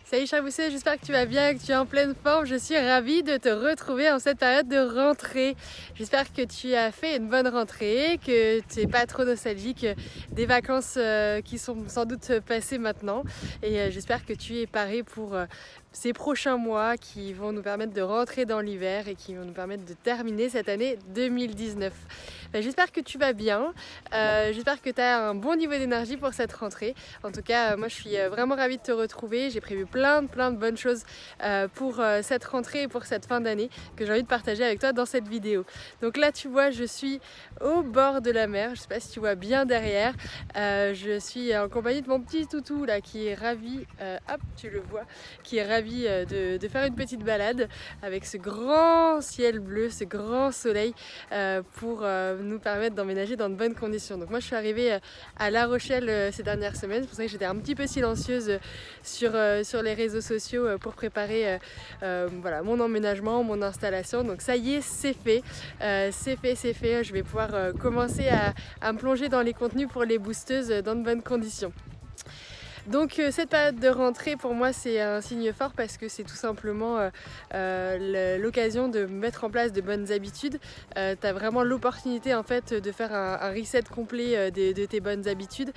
Salut Chabousset, j'espère que tu vas bien, que tu es en pleine forme. Je suis ravie de te retrouver en cette période de rentrée. J'espère que tu as fait une bonne rentrée, que tu n'es pas trop nostalgique des vacances qui sont sans doute passées maintenant. Et j'espère que tu es paré pour ces prochains mois qui vont nous permettre de rentrer dans l'hiver et qui vont nous permettre de terminer cette année 2019. J'espère que tu vas bien, j'espère que tu as un bon niveau d'énergie pour cette rentrée. En tout cas, moi je suis vraiment ravie de te retrouver. J'ai prévu plein de bonnes choses pour cette rentrée et pour cette fin d'année que j'ai envie de partager avec toi dans cette vidéo. Donc là tu vois, je suis au bord de la mer, je sais pas si tu vois bien derrière. Je suis en compagnie de mon petit toutou là qui est ravi, hop tu le vois, qui est ravi de faire une petite balade avec ce grand ciel bleu, ce grand soleil pour nous permettre d'emménager dans de bonnes conditions. Donc moi je suis arrivée à La Rochelle ces dernières semaines, c'est pour ça que j'étais un petit peu silencieuse sur les réseaux sociaux pour préparer voilà, mon emménagement, mon installation. Donc ça y est, c'est fait, c'est fait. Je vais pouvoir commencer à me plonger dans les contenus pour les boosteuses dans de bonnes conditions. Donc cette période de rentrée pour moi c'est un signe fort parce que c'est tout simplement l'occasion de mettre en place de bonnes habitudes. Tu as vraiment l'opportunité en fait de faire un reset complet de tes bonnes habitudes,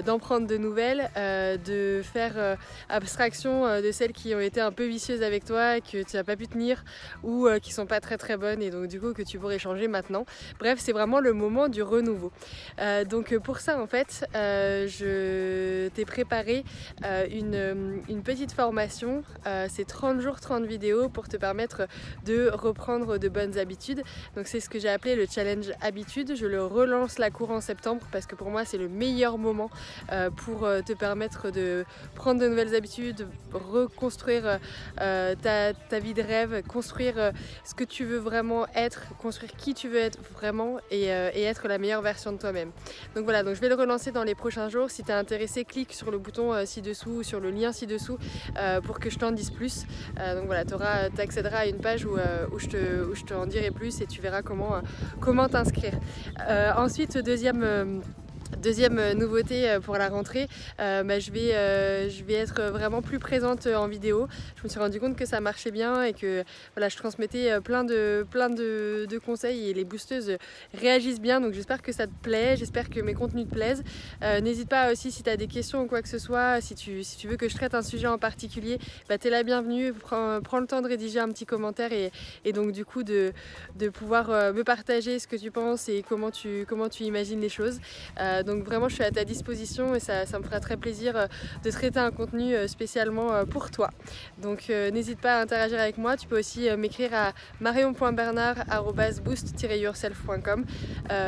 d'en prendre de nouvelles, de faire abstraction de celles qui ont été un peu vicieuses avec toi, que tu n'as pas pu tenir ou qui sont pas très bonnes et donc du coup que tu pourrais changer maintenant. Bref, c'est vraiment le moment du renouveau. Donc pour ça en fait je t'ai préparé une petite formation, c'est 30 jours 30 vidéos pour te permettre de reprendre de bonnes habitudes. Donc c'est ce que j'ai appelé le challenge habitude. Je le relance la cour en septembre parce que pour moi c'est le meilleur moment pour te permettre de prendre de nouvelles habitudes, reconstruire ta vie de rêve, construire ce que tu veux vraiment être, construire qui tu veux être vraiment et être la meilleure version de toi-même. Donc voilà, donc je vais le relancer dans les prochains jours. Si tu es intéressé, clique sur le bouton ci-dessous ou sur le lien ci-dessous pour que je t'en dise plus. Donc voilà, tu accéderas à une page où je te en dirai plus et tu verras comment t'inscrire. Ensuite, Deuxième nouveauté pour la rentrée, je vais être vraiment plus présente en vidéo. Je me suis rendu compte que ça marchait bien et que voilà, je transmettais plein de conseils et les boosteuses réagissent bien. Donc j'espère que ça te plaît, j'espère que mes contenus te plaisent. N'hésite pas aussi si tu as des questions ou quoi que ce soit, si tu veux que je traite un sujet en particulier, t'es la bienvenue. Prends le temps de rédiger un petit commentaire et donc du coup de pouvoir me partager ce que tu penses et comment tu imagines les choses. Donc vraiment je suis à ta disposition et ça me fera très plaisir de traiter un contenu spécialement pour toi. Donc n'hésite pas à interagir avec moi. Tu peux aussi m'écrire à marion.bernard@boost-yourself.com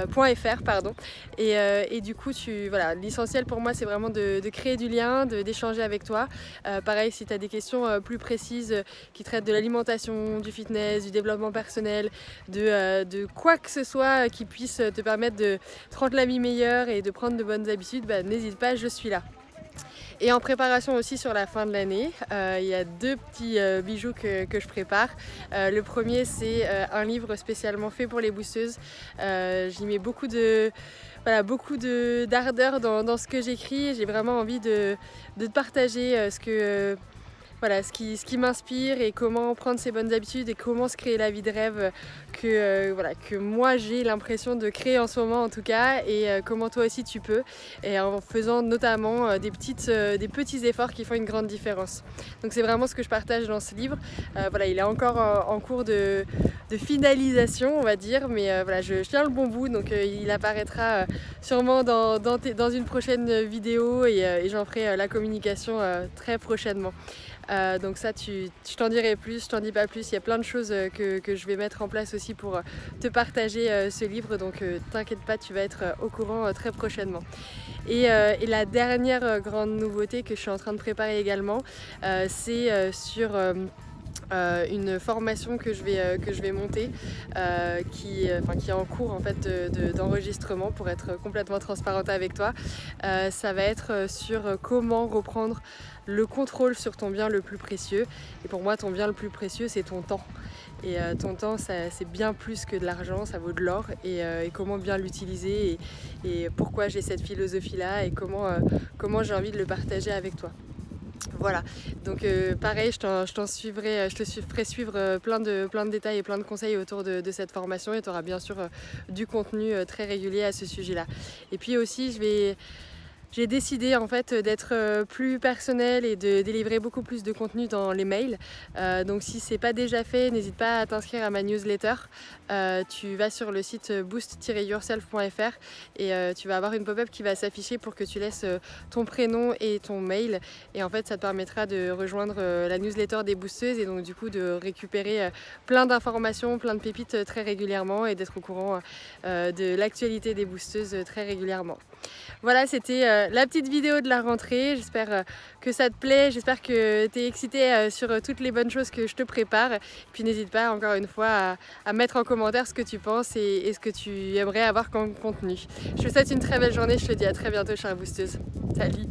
.fr pardon. Et du coup voilà, l'essentiel pour moi c'est vraiment de créer du lien, d'échanger avec toi. Pareil, si tu as des questions plus précises qui traitent de l'alimentation, du fitness, du développement personnel, de quoi que ce soit qui puisse te permettre de te rendre la vie meilleure et de prendre de bonnes habitudes, n'hésite pas, je suis là. Et en préparation aussi sur la fin de l'année, il y a deux petits bijoux que je prépare. Le premier c'est un livre spécialement fait pour les boosteuses. J'y mets beaucoup d'ardeur dans ce que j'écris. J'ai vraiment envie de te partager ce qui m'inspire et comment prendre ces bonnes habitudes et comment se créer la vie de rêve que moi j'ai l'impression de créer en ce moment en tout cas et comment toi aussi tu peux et en faisant notamment des petits efforts qui font une grande différence. Donc c'est vraiment ce que je partage dans ce livre. Il est encore en cours de finalisation on va dire, mais je tiens le bon bout, donc il apparaîtra sûrement dans une prochaine vidéo et j'en ferai la communication très prochainement. Donc ça je t'en dirai plus, je t'en dis pas plus, il y a plein de choses que je vais mettre en place aussi pour te partager ce livre, donc t'inquiète pas, tu vas être au courant très prochainement. Et la dernière grande nouveauté que je suis en train de préparer également, c'est sur une formation que je vais monter qui est en cours en fait d'enregistrement pour être complètement transparente avec toi. Ça va être sur comment reprendre le contrôle sur ton bien le plus précieux. Et pour moi ton bien le plus précieux c'est ton temps. Et ton temps c'est bien plus que de l'argent, ça vaut de l'or et comment bien l'utiliser et pourquoi j'ai cette philosophie là et comment j'ai envie de le partager avec toi. Voilà, donc pareil, je te ferai suivre plein de détails et plein de conseils autour de cette formation, et tu auras bien sûr du contenu très régulier à ce sujet-là. Et puis aussi, j'ai décidé en fait d'être plus personnelle et de délivrer beaucoup plus de contenu dans les mails. Donc si c'est pas déjà fait, n'hésite pas à t'inscrire à ma newsletter. Tu vas sur le site boost-yourself.fr et tu vas avoir une pop-up qui va s'afficher pour que tu laisses ton prénom et ton mail. Et en fait, ça te permettra de rejoindre la newsletter des boosteuses et donc du coup de récupérer plein d'informations, plein de pépites très régulièrement et d'être au courant de l'actualité des boosteuses très régulièrement. Voilà, c'était la petite vidéo de la rentrée. J'espère que ça te plaît, j'espère que tu es excité sur toutes les bonnes choses que je te prépare. Et puis n'hésite pas encore une fois à mettre en commentaire ce que tu penses et ce que tu aimerais avoir comme contenu. Je te souhaite une très belle journée, je te dis à très bientôt chère boosteuse. Salut!